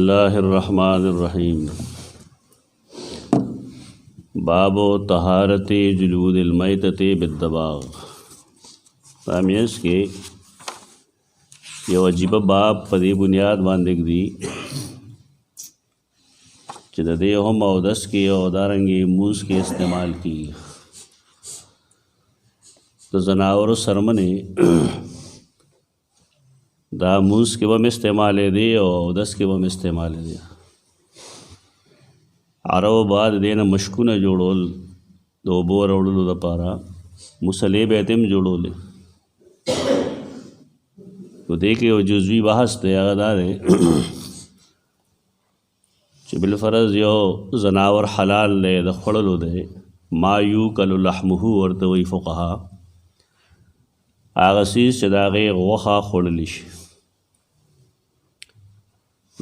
الله الرحمن الرحیم باب طہارت جلود المیتۃ بالدباغ. رامیس کې یو عجیب باب په دې بنیاد باندې دی چې د دې هم اودس کې او دارنګې موز کې استعمال کیږي. د زناورو سرمنې دا موز کې هم استعمال دی او اودس کې هم استعمال دی. عربو بعد دینه مشکونه جوړول د اوبو راوړلو لپاره مصلې به تم جوړول. نو دې کې یو جزوي بحث دی، هغه دا دی چې بالفرض یو زناور حلال دی د خوړلو دی، ما یوکل لحمه ورته وایي فقها، هغه څیز چې د هغې غوښه خوړلی شي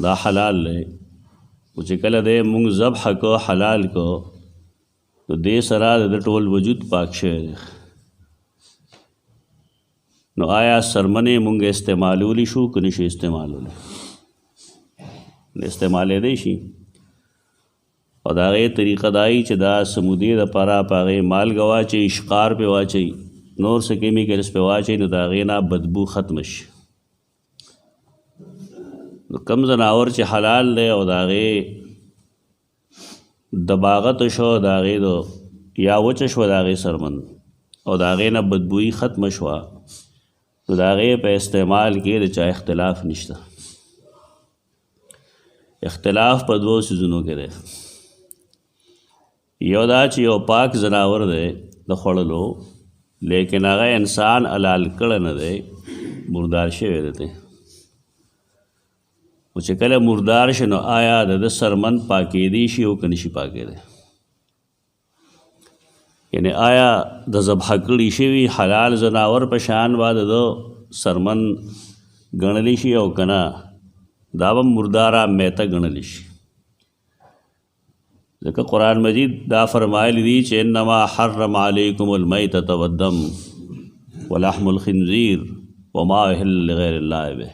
دا حلال دی. او چې کله دی مونږ ذبح کو حلال کو نو دې سره د ټول وجود پاک شوی دی. نو آیا سرمنې مونږ استعمالولی شو که نشي استعمالولی؟ استعمالی شي. او د هغې طریقه دا وي چې دا سمودې دپاره په هغې مالګه واچوي، اشقار پې واچوي، نور څه کیمیکلز پې واچوي، نو د هغې نه بدبو ختمه شي. نو کم زناور چې حلال دی او د هغې دباغت شو، د هغې یا وچه شوه د هغې سرمن او د هغې نه بدبویي ختمه شوه، نو د هغې په استعمال کې د چا اختلاف نشته. اختلاف په دوو څیزونو کې دی. یو دا چې یو پاک زناور دی د خوړلو، لیکن هغه انسان حلال کړی نه دی، مردار شوی دی. او چې کله مردار شي نو آیا د سرمن پاکېدی شي او که نشي پاکېدی؟ یعنی آیا د ذبح کړي شوي حلال زناور په شان به د سرمن ګڼلی شي او که نه دا به مرداره میته ګڼلی شي؟ ځکه قرآن مجید دا فرمایلی دی چې انما حرم علیکم المیتة والدم ولحم الخنزیر وما اهل لغیر الله به.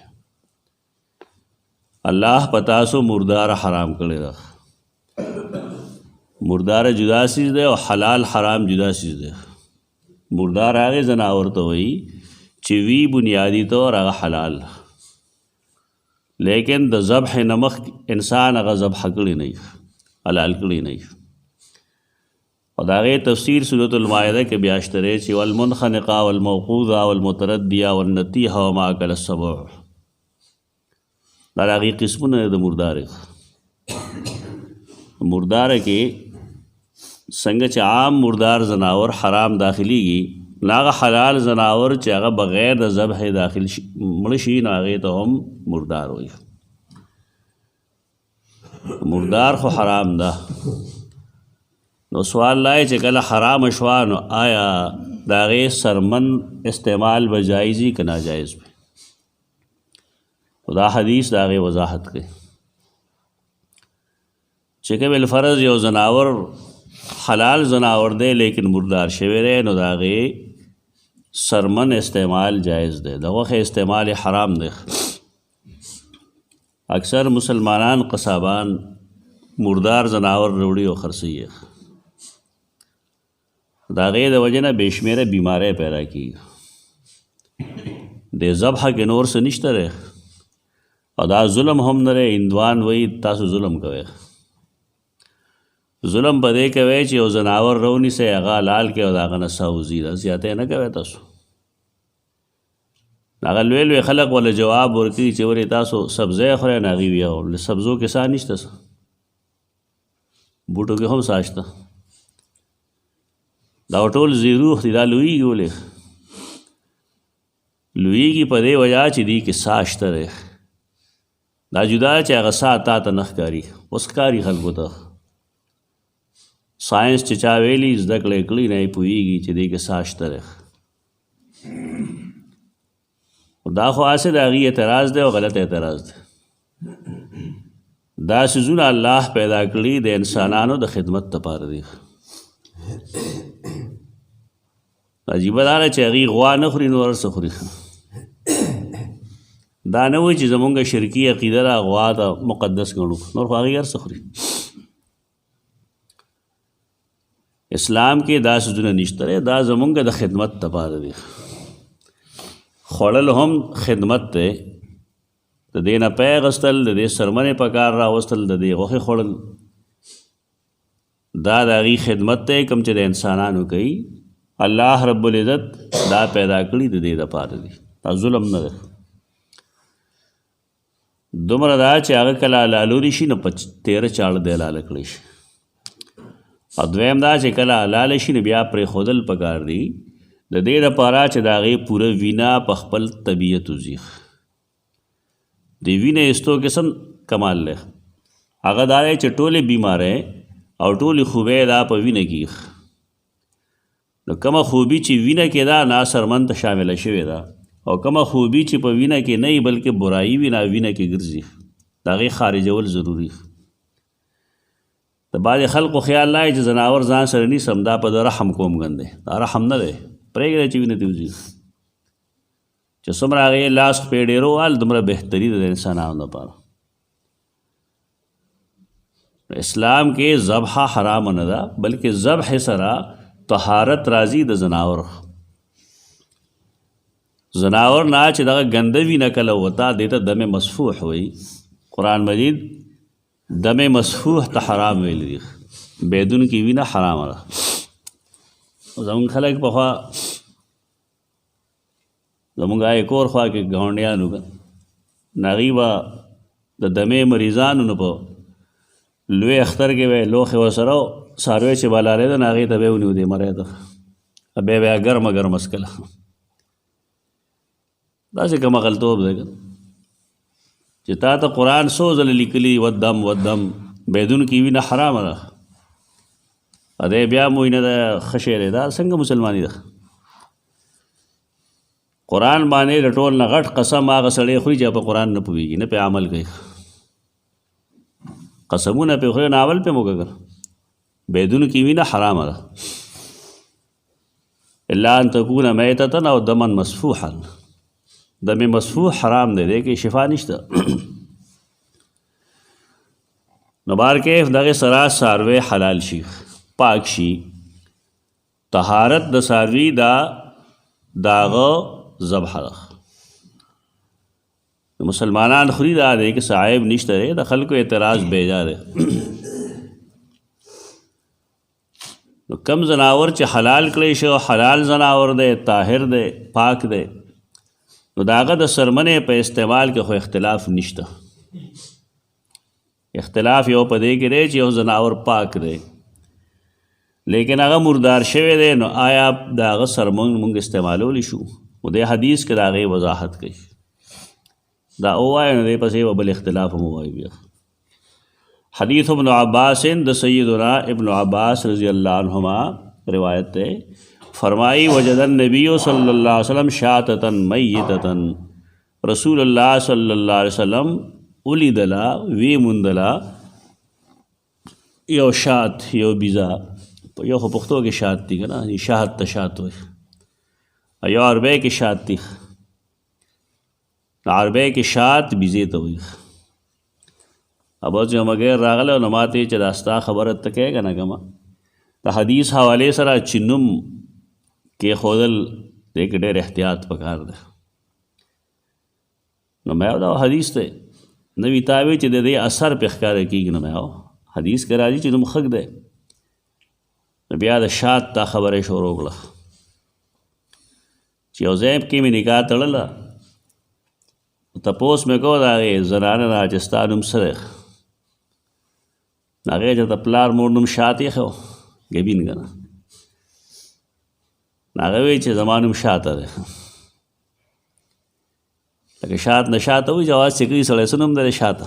الله پتاسو مردار حرام کړی ده. مردار جدا چیز دی او حلال حرام جدا چیز دی. مردار هغې زناور ته وایي چې وی بنیادی طور هغه حلال، لیکن د ذبح نه مخکې انسان هغه ذبح کړی نه وي، حلال کړی نه وي. او د هغې تفسیر سورة المائده کې بیا شته دی چې والمنخنقه والموقوذه والمتردیه والنطیحه وما اکل السبع. دا هغې قسمونه د مردارې. مرداره کې څنګه چې عام مردار زناور حرام داخلیږي، نو هغه حلال زناور چې هغه بغیر د ذبح داخل مړه شي نو هغې ته هم مردار وایي. مردار خو حرام ده. نو سوال لای چې کله حرام شوه نو آیا د هغې سرمن استعمال به جایز که ناجایز وي؟ دا حدیث د هغې وضاحت کوي چې که بالفرض یو زناور حلال زناور دی لیکن مردار شوی دی، نو د هغې سرمن استعمال جایز دی، د غوښې استعمال حرام دی. اکثر مسلمانان قصابان مردار زناور راوړي او خرڅوي. د هغې د وجې نه بې شمېره بیماری پیدا کېږي. د ذبح کې نور څه نشته دی او دا ظلم هم نه دی. هندوان وایي تاسو ظلم کوئ. ظلم په دې کوئ چې یو زناور رونیسئ، هغه حلال کړئ او د هغه نه ساوځي، دا زیاتی نه کوئ تاسو. هغه لوی لوی خلک وله جواب ورکوي چې ولې تاسو سبزی خورئ؟ نو هغې وي له سبزو کې سا نشته، بوټو کې هم سا شته. دا ټول زیرو خوري. دا لویږي ولې؟ لویږي په دې وجه چې دې کې سا شته دی. دا جدا چې هغه سا تا ته نه ښکاري، اوس ښکاري خلکو ته. ساینس چې چا ویلي زده کړی کړي نه یې پوهېږي چې دې کې سا شته دی. دا خو هسې د هغې اعتراض دی او غلط اعتراض دی. دا څیزونه الله پیدا کړي د انسانانو د خدمت دپاره دي. عجیبه دا ده چې هغې غوا نه خوري نو هر څه خوري. دا نه وایي چې زمونږ شرکي عقیده ده غوا ته مقدس ګڼو، نور خو هغې هر څه خوري. اسلام کې دا څیزونه نشته دی، دا زمونږ د خدمت دپاره دی. خوړل هم خدمت دی، د دې نه پی اخیستل، د دې څرمنې په کار راوستل، د دې غوښې خوړل، دا د هغې خدمت دی کوم چې د انسانانو کوي. الله رب العزت دا پیدا کړي د دې دپاره دی، دا ظلم نه دی. دومره دا چې هغه کله حلالولی شي نو په تیره چاړه دی حلاله کړی شي. او دویم دا چې کله حلاله شي نو بیا پرېښودل پکار دي د دې دپاره چې د هغې پوره وینه په خپل طبیعت وځي. د وینې ایستو قسم کمال دی هغه دا دی چې ټولې بیماری او ټولې خوبۍ دا په وینه کې. نو کومه خوبي چې وینه کې ده ناصرمن ته شامله شوې ده، او کومه خوبي چې په وینه کې نه وي بلکې برایي وي نه وینه کې ګرځي، د هغې خارجول ضروري. د بعضې خلکو خیال نه چې ځناور ځان سره نیسم دا په د رحم کوم ګن دی، دا رحم نه دی، پرېږده چې وینه دې وځي. چې څومره هغې لاس پې ډېرو وال دومره بهتري ده د انسانانو لپاره. اسلام کې ذبح حرام نه ده بلکې ذبح سره طهارت راځي د زناور. زناور نه چې دغه ګنده وینه کله وته دې ته دم مسفوح وایي. قرآن مجید دم مسفوح ته حرام ویلی دي، بیدون کې وینه حرامه ده. زمونږ خلک پخوا زمونږ کور خوا کې ګاونډیانو هغوی به د دمې مریضانو نه په لوی اختر کې به لوښې ورسره و، څاروی چې به لاړېده نو هغې ته به یې ونیو دې مری ته، بیا به یې ګرمه ګرمه څکله. داسې کوم غلطوب دی چې تا ته قرآن څو ځله لیکلي ودم بیدون کې وینه حرامه ده، دی بیا مو وینه ده ښه شی دی. دا څنګه مسلماني ده؟ قرآن باندې د ټول نه غټ قسم هغه سړی خوري چې په قرآن نه پوهېږي نه پې عمل کوي. قسمونه پې خوري ناول پې مو وکړ. بیدون کې وینه حرامه ده الا ان تکون میتة او دما مسفوحا. دم مسفوح حرام دی، دی کې شفا نشته. نو بار کې دغه سره څاروی حلال شي، پاک شي. طهارت د څاروي دا داغه ذبح ده. مسلمانان خوري دا دی کې صاحب نشته دی، د خلکو اعتراض بیجا دی. نو کم زناور چې حلال کړی شو، حلال زناور دی، طاهر دی، پاک دی، نو د هغه د څرمنې په استعمال کې خو اختلاف نشته. اختلاف یو په دې کې دی چې یو زناور پاک دی لیکن هغه مردار شوی دی، نو آیا د هغه څرمن موږ استعمالولی شو؟ نو دې حدیث کې د هغې وضاحت کوي. دا ووایه نو دې پسې به بل اختلاف هم ووایي. بیا حدیث ابن عباس د سیدنا ابن عباس رضی اللہ عنہما روایت ہے، فرمائی وجد النبی صلی اللہ علیہ وسلم شاتتا میتتا. رسول اللہ صلی اللہ علیہ وسلم ولیدلا وی مندلا یو شات یو بیزا، یو خو پښتو کې شات دی که نه، شات ته شات وایي، یو عربی کې شات دی. عربی کې شات بیزې ته وایي. ابو چې مګر راغله نو ما ته چې دا ستا خبره ته کوې که نه کمه د حدیث حوالې سره چې نوم کېښودل دې کې ډېر احتیاط پکار دی. نو مې دا حدیث دی نوي تاوی چې د دې اثر پې ښکاره کېږي. نو مې حدیث کې راځي چې نوم ښک دی. نو بیا د شات تا خبره شروع کړه چې یو ځای کې مې نکاح تړله، تپوس مې کو د هغې زنانه نه چې ستا نوم څه دی؟ هغې چې د پلار مور نوم شات ایښی و، ګبین که نه. هغه وایي چې زما نوم شاته دی. لکه شات نه شاته وایي چې اواز چې کوي سړی څه نوم دی شاته؟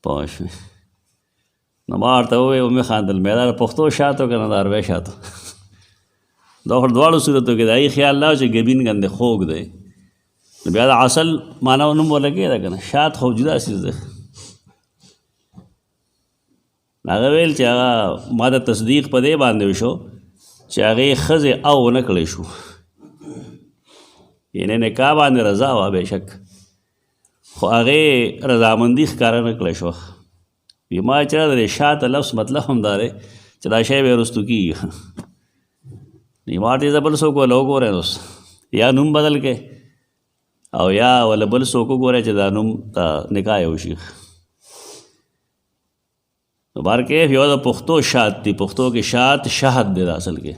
پوه شوې؟ نو ما ورته ووایي ومې خاندل، مې دا د پښتو شات و که نه د عربی شات و؟ دا خو دواړو صورتو کې د هغې خیال نه و چې ګبین ګندې خوږ دی. نو بیا د اصل معنا نوم ولګې ده که نه، شات خو جدا څیز دی. هغه ویل چې هغه ما د تصدیق په دې باندې وشو چې هغې ښځې او ونه کړی شو. یعنی نکاح باندې رضا وه بېشک، خو هغې رضامندي ښکاره نه کړی شوه. وي ما چې د شاته لفظ مطلب هم دا دی چې دا شی به رستو کېږي. ما ته زه بل څوک وله وګورئ نو یا نوم بدل کړئ او یا وله بل څوک وګورئ چې دا نوم ته نکاح یې وشي. نو بهرکیف یو د پښتو شات دی، پښتو کې شات شهد دی اصل کې،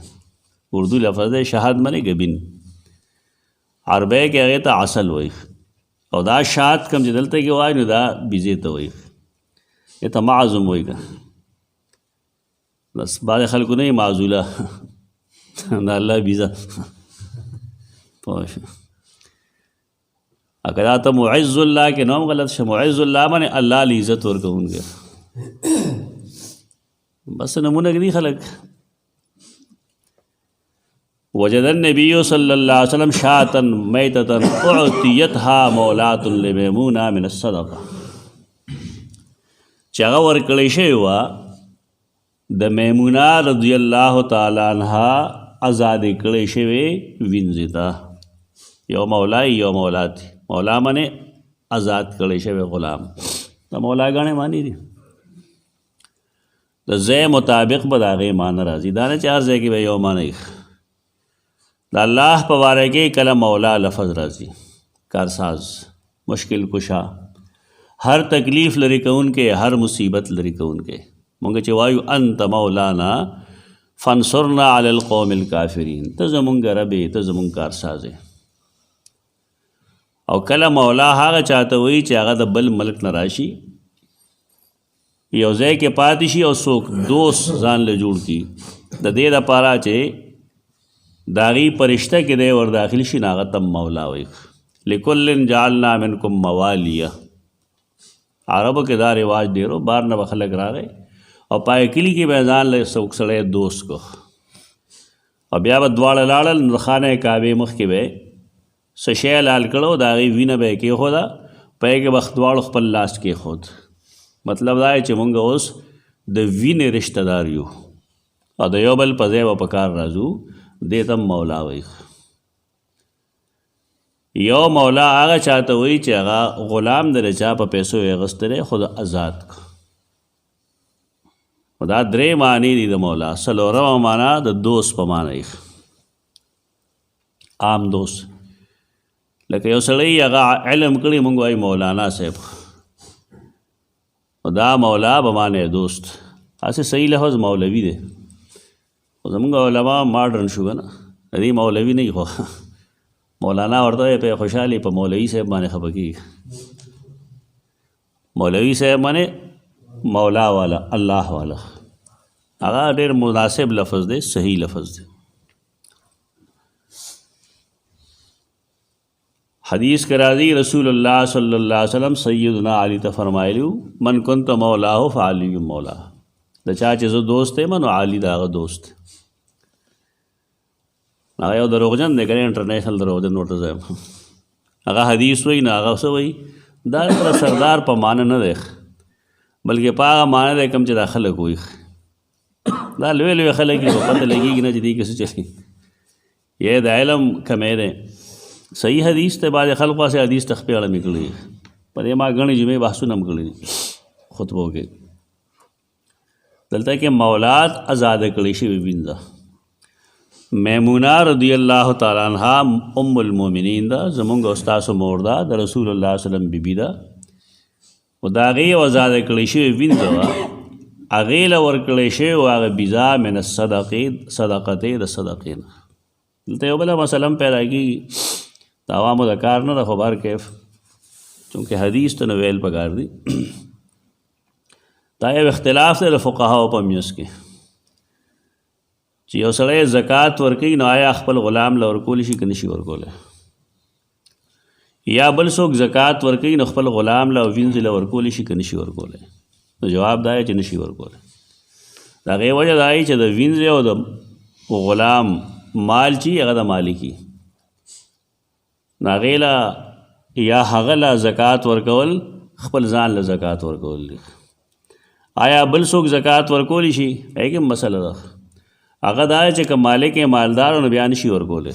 اردو لفظ دی شهد منې ګبین، عربی کې هغې ته عسل وایي، او دا شات کم چې دلته کې وایي نو دا بیزې ته وایي، یې ته معزوم وایي که بس بعض خلکو نه یې معزوله د الله بیزه پوه شو. اکه دا ته معز الله کې نوم غلط شه، معز الله باندې الله له عزت ورکوونکی، بس نمونه کې دي خلک. وجد النبی صلی اللہ علیہ وسلم شاة میتة اعطیتها مولاة لمیمونہ من الصدقہ، چې هغه ورکړی شوې وه د میمونه رضی الله تعالی عنها ازادې کړی شوې وینځې ته، یو مولا یو مولات، مولا منې آزاد کړی شوی غلام، د مولاګانې معنی دي د ځای مطابق به د هغې معنی راځي، دا نه چې هر ځای کې به یو معنی. د الله په باره کې کله مولا لفظ راځي، کارساز، مشکل کشا، هر تکلیف لري کوونکی، هر مصیبت لري کوونکی. مونږ چې وایو انت مولانا فانصرنا علی القوم الکافرین، ته زمونږ رب یې، ته زمونږ کارساز یې. او کله مولا هغه چاته وایي چې هغه د بل ملک نه راشي، یو ځای کې پاتې شي او څوک دوست ځان له جوړ کړي، د دې دپاره چې د هغې په رشته کې دی ور داخل شي، نو هغه ته مولا وایي. لکل جعلنا منکم موالیه، عربو کې دا رواج ډېرو، بار نه به خلک راغی او پای کلي کې به ځان له څوک سړی دوست کو، او بیا به دواړه لاړل نو خانه کعبې مخکې به څه شی لال کړو، د هغې وینه به یې کېښوده، په یې کې به دواړو خپل لاس کېښود. مطلب دا چې مونږ اوس د وینې رشته دار یو او د یو بل په ځای به په کار راځو، دې ته مولا وایي. یو مولا هغه چاته وایي چې هغه غلام د چا په پیسو یې اخیستی خو د آزاد کو. دا درې معنی دي د مولا. څلورمه معنا د دوست په معنی، عام دوست، لکه یو سړی هغه علم کړي مونږ وایي مولانا صاحب، دا مولا به معنی دوست. هسې صحیح لفظ مولوي دی، خو زمونږ علما ماډرن شو که نه، د دې مولوي نه خو مولانا ورته وایي، په خوشحالي په مولوي صاحب باندې خفه کېږي. مولوي صاحب باندې مولا والا، الله والا، هغه ډېر مناسب لفظ دی، صحیح لفظ دی. حدیث کے راضی رسول اللہ صلی اللہ علیہ وسلم سیدنا علی ته فرمایلیو من کنت مولاه فعلی مولا، د چا چې زه دوست یم نو علی د هغه دوست. هغه یو دروغجن دی که نه، انټرنیشنل دروغجن ورته زه یم. هغه حدیث وایي نو هغه څه وایي، دا سردار په معنی نه دی بلکې په هغه معنی دی کوم چې دا خلک وایي. دا لوی لوی خلک دي، په پته لګېږي نه چې دې کې څه چلي، یې د علم کمی دی. صحیح حدیث ته بعضې خلکو هسې حدیث تخپې اړه مې کړي، په دې ما ګڼې جمعې بحثونه هم کړي دي خطبو کې. دلته کې مولات ازاده کړی شوې وینځه. میمونه رضی الله تعالی عنها ام المؤمنین ده، زمونږ او ستاسو مور ده، د رسول الله صلی الله علیه وسلم بیبي ده، خو د هغې یو ازاده کړی شوې وینځه وه، هغې له ورکړی شوې وه هغه بیزا من الصدقې، صدقتې د صدقې نه. دلته یو بله مسله هم پیدا کېږي، د عوامو د کار نه ده، خو بهر کیف چونکې حدیث ته نو ویل پکار دي. دا یو اختلاف دی د فقهاو په منځ کې چې یو سړی زکات ورکوي نو آیا خپل غلام له ورکولی شي که نشي ورکولی، یا بل څوک زکات ورکوي نو خپل غلام له وینځې له ورکولی شي که نشي ورکولی. نو جواب دا چې نشي ورکولی. د هغې وجه دا چې د وینځې او د غلام مال چې هغه د مالکي، نو هغې له یا هغه له زکات ورکول خپل ځان له زکات ورکول دي. آیا بل څوک زکات ورکولی شي؟ هغې کې مسله ده. هغه دا چې که مالک یې مالدار نو بیا نشي ورکولی،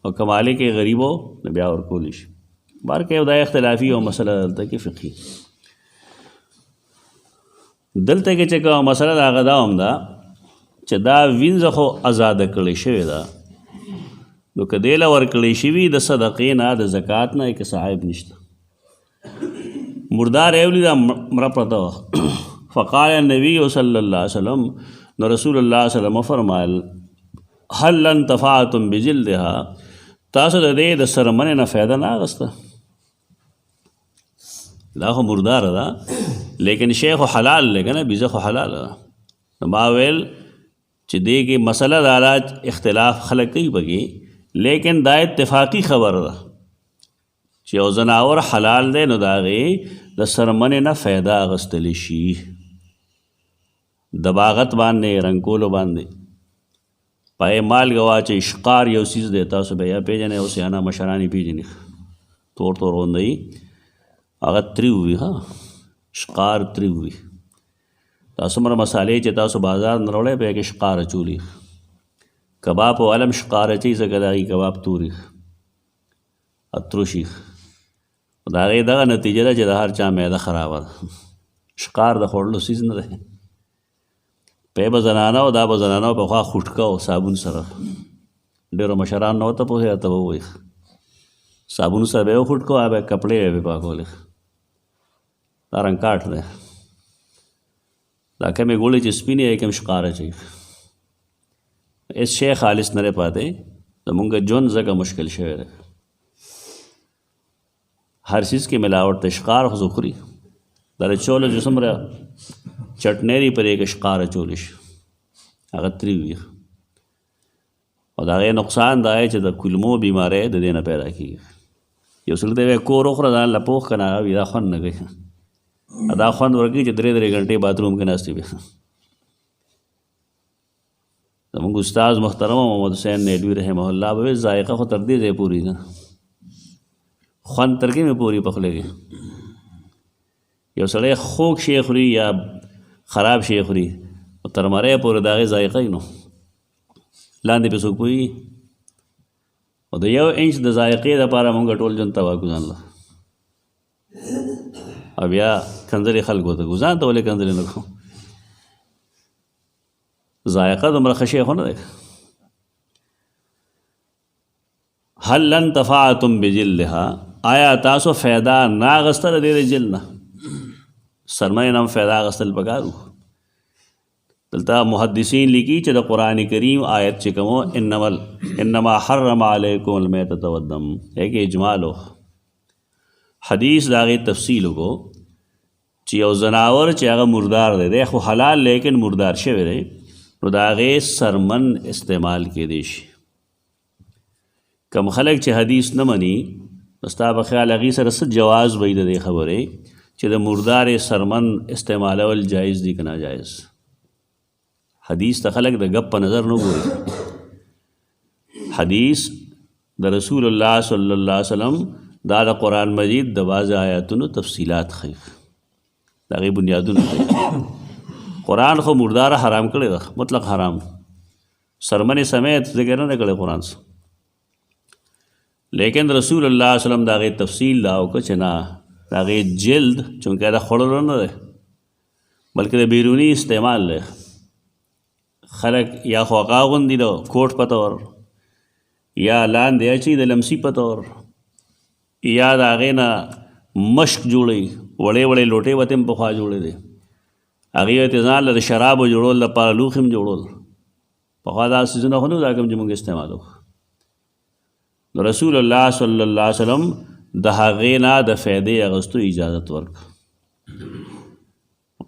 او کمالې کې غریبو نو بیا ورکولی شي. بار کې دا اختلافي او مسله دلته کې فقهي دلته کې چې کومه مسله د هغه دا هم ده چې دا وینځه خو ازاده کړې شوې ده نو که دې له ورکړې شوي د صدقې نه د زکات نه کې صاحب نشته. مردار یې ولیده مړه پرته وه. فقال النبي صلی الله علیه وسلم نو رسول الله صلی الله علیه وسلم فرمایل هل انتفعتم بجلدها تاسو د دې د سرمنې نه فایده نه اخیسته؟ دا خو مرداره ده لیکن شی خو حلال دی که نه بیزه خو حلال ده. نو ما ویل چې دې کې مسله دا ده اختلاف خلک کوي پکې لیکن دا اتفاقی خبر ده چې یو ځناور حلال دی نو د هغې د سرمنې نه فایده اخیستلی شي. دباغت باندې رنګولو باندې پای مالګه واچوي. ښکار یو څیز دی تاسو به یا پیژنئ او سیانه مشران یې پیژني تور تور غونده وي هغه تریو وي ها ښکار تریو وي. دا څومره مسالې چې تاسو بازار نه راوړئ په هغې کې ښکار اچولي. کباب او علم ښکار اچوي ځکه د هغې کباب توري اتروشي. د هغې دغه نتیجه ده چې د هر چا معده خرابه ده. ښکار د خوړلو څیز نه دی. پی به زنانه او دا به زنانه پخوا خوټکه او صابون سره ډېرو مشران نه ورته پوهېږه ته به ووایي صابون سره به یې وخوټکو هغه به کپړې به یې پاکولې. دا رنګ کاټ دی. دا کمې ګوړې چې سپینې یې کم ښکار اچوي. هېڅ شی خالص نه دی پاتې. زمونږ ژوند ځکه مشکل شوی دی. هر څیز کې ملاوټ دی. ښکار خو زه خوري دا د چولو چې څومره چټنی دی پرې کې ښکار اچولی شي هغه تریو وي. او د هغې نقصان دا دی چې د کولمو بیماری د دې نه پیدا کېږي. یو سړي ته وایي کور وخوره ځان له پوخ که نه هغه وي دا خوند نه کوي. دا خوند ورکوي چې 3 غنټې باتروم کې ناست وي. زموږ استاد محترم محمد حسین نیلوي رحمه الله به وایي ذایقه خو تر دې ځای پورې ده خوند تر کې مې پورې پخلی کې. یو سړی خوږ شی خوري یا خراب شی خوري او تر مرۍ پورې د هغې ذایقه وي نو لاندې پې څوک پوهېږي. او د 1 انچ د ذایقې دپاره مونږ ټول ژوند تباه کړو ځان له. او بیا کنځلې خلکو ته کړو ځان ته ولې کنځلې نه کړو. ذایقه دومره ښه شی خو نه دی. هل انتفعتم بجلدها آیا تاسو فایده نه اخیستله دې د جلد نه؟ سرمایې نه هم فایده اخیستل پکار وو. دلته محدثین لیکي چې د قرآن کریم آیت چې کوم انما حرم علیکم المیتة والدم ایک اجمال ہو. حدیث د هغې تفصیل وکړو چې یو ځناور چې هغه مردار دی خو حلال لیکن مردار شوی دی نو د هغې سرمن استعمال کیدی شي. کم خلک چې حدیث نه مني نو ستا په خیال هغې سره څه جواز وی د دې خبرې چې د مردارې سرمن استعمالول جایز دي که ناجایز؟ حدیث ته خلک د ګپ په نظر نه ګوري. حدیث د رسول الله صلی الله علیه وسلم دا د قرآن مجید د بعض آیاتونو تفصیلات ښیي د هغې بنیادونه ښیي. قرآن خو مرداره حرام کړې ده مطلق حرام. سرمنې سمیت ذکر نه کړی قرآن څه لیکن رسول الله صلی الله علیه وسلم د هغې تفصیل دا وکړه چې نه د هغې جلد چونکې د خوړلو نه دی بلکې د بیروني استعمال دی. خلک یا خو هغه اغوندي د کوټ په طور یا لاندې اچوي د لمسي په طور یا د هغې نه مشک جوړوي. وړې وړې لوټې ورته هم پخوا جوړې دي. هغې ورته ځان له د شرابو جوړول لپاره لوښي هم جوړول. پخوا دا څیزونه خو نه وو دا کوم چې موږ استعمالو. نو رسول الله صلی الله علیه وسلم د هغې نه د فایدې اخیستو اجازت ورکړه.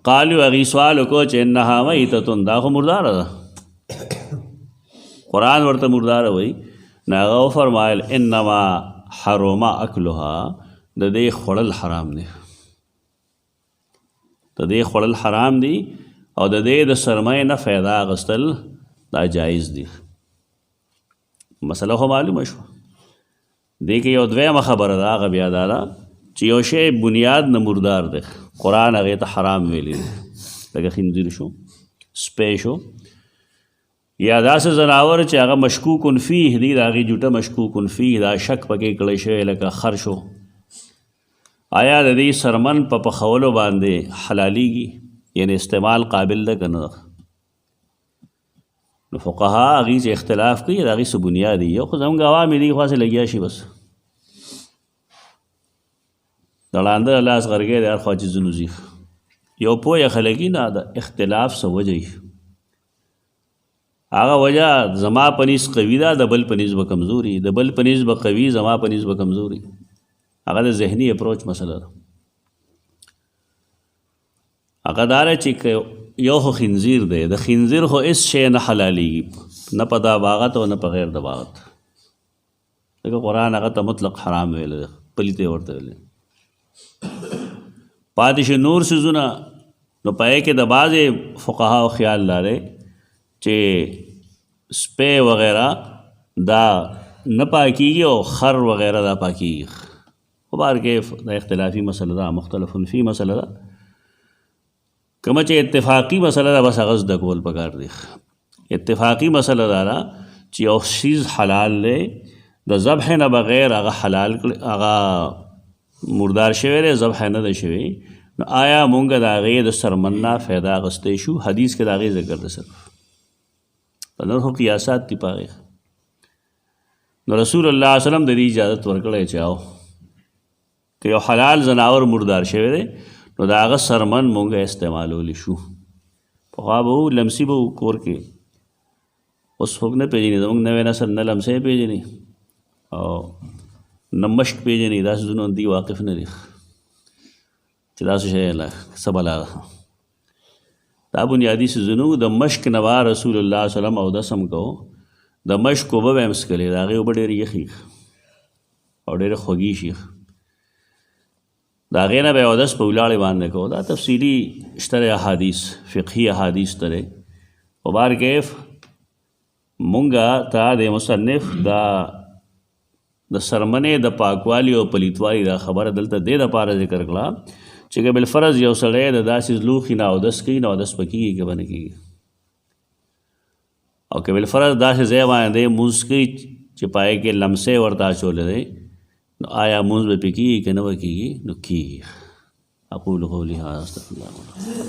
قالو هغې سوال وکړو چې انها میتة دا خو مرداره ده قرآن ورته مرداره وایي. نو هغه وفرمایل انما حرم اکلها د دې خوړل حرام دی. د دې خوړل حرام دی او د دې د سرمایې نه فایده اخیستل دا جایز دی. مسله خو معلومه شوه. دې کې یو دویمه خبره ده هغه بیا دا ده چې یو شی بنیاد نه مردار دی. قرآن هغې ته حرام ویلی دی. لکه خنزیر شو سپی شو یا داسې ځناور چې هغه مشکوک فیه دی، د هغې جوټه مشکوک فیه دا شک پکې کړی شوی لکه خر شو، آیا د دې سرمن په پخولو باندې حلالیږي، یعنی استعمال قابل ده که نه؟ نو فقها هغې چې اختلاف کوي د هغې څه بنیاد یو خو زموږ عوام یې دې خوا سے لګیا شي، بس د ړانده لاس غرګی د هر خوا چې ځنو ځي. یو پوهه خلک نه د اختلاف څه وجه وي، هغه وجه زما په نس قوي ده، د بل په نس به کمزوري، د بل په نس به قوي، زما په نس به کمزوري. هغه د ذهني اپروچ مسله ده. هغه دا ده چې یو خو خنزیر دی، د خنزیر خو هېڅ شی نه حلالیږي، نه په دا باغت او نه په غیر د باغت. ځکه قرآن هغه ته مطلق حرام ویلی دی، پلیته یې ورته ویلی. پاتې شي نور څیزونه، نو په هغې کې د بعضې فقهاو خیال دا دی چې سپی وغیره دا نه پاکیږي او خر وغیره دا پاکیږي. خو بهرکیف دا اختلافي مسله ده، مختلف فی مسله ده. کومه چې اتفاقي مسله ده بس هغه زده کول پکار دی. اتفاقي مسله دا ده چې یو شیز حلال دی، د ذبح نه بغیر هغه حلال هغه مردار شوی دی، ذبح نه ده شوی، نو آیا مونږ د هغې د سرمن نه فایده اخیستی شو؟ حدیث کې د هغې ذکر ده صرف، په نور خو قیاسات دي په هغې. نو رسول الله صلی الله علیه وسلم د دې اجازت ورکړی چې او که یو حلال زناور مردار شوی دی نو د هغه سرمن مونږ استعمالولی شو. پخوا به وو لمسي به وو کور کې، اوس څوک نه پېژني، زموږ نوی نسل نه لمسی پېژني او نه مشک پېژني، داسې ځینو دوی واقف نه دي چې داسې شی څه بلا ده. دا بنیادي څیزونه د مشک نه به رسول الله صلی الله علیه وسلم اودس هم کوو، د مشک اوبه به یې هم څښلې، د هغې اوبه ډېرې یخې او ډېرې خوږې شي، د هغې نه به یې اودس په ولاړې باندې کوو. دا تفصیلي شته دی احادیث، فقهي احادیث ته دی. خو بهرکیف مونږ ته د مصنف دا د سرمنې د پاکوالي او پلیتوالي دا خبره دلته دې دپاره ذکر کړه چې که بالفرض یو سړی د داسې لوښي نه اودس کوي نو اودس به کېږي که به نه کېږي، او که بالفرض داسې ځای باندې مونځ کوي چې په هغې کې لمسی ورته اچولی دی، نو آیا مونځ به پرې کېږي که نه به کېږي؟ نو کېږي. اقول قولي هذا استغفر الله.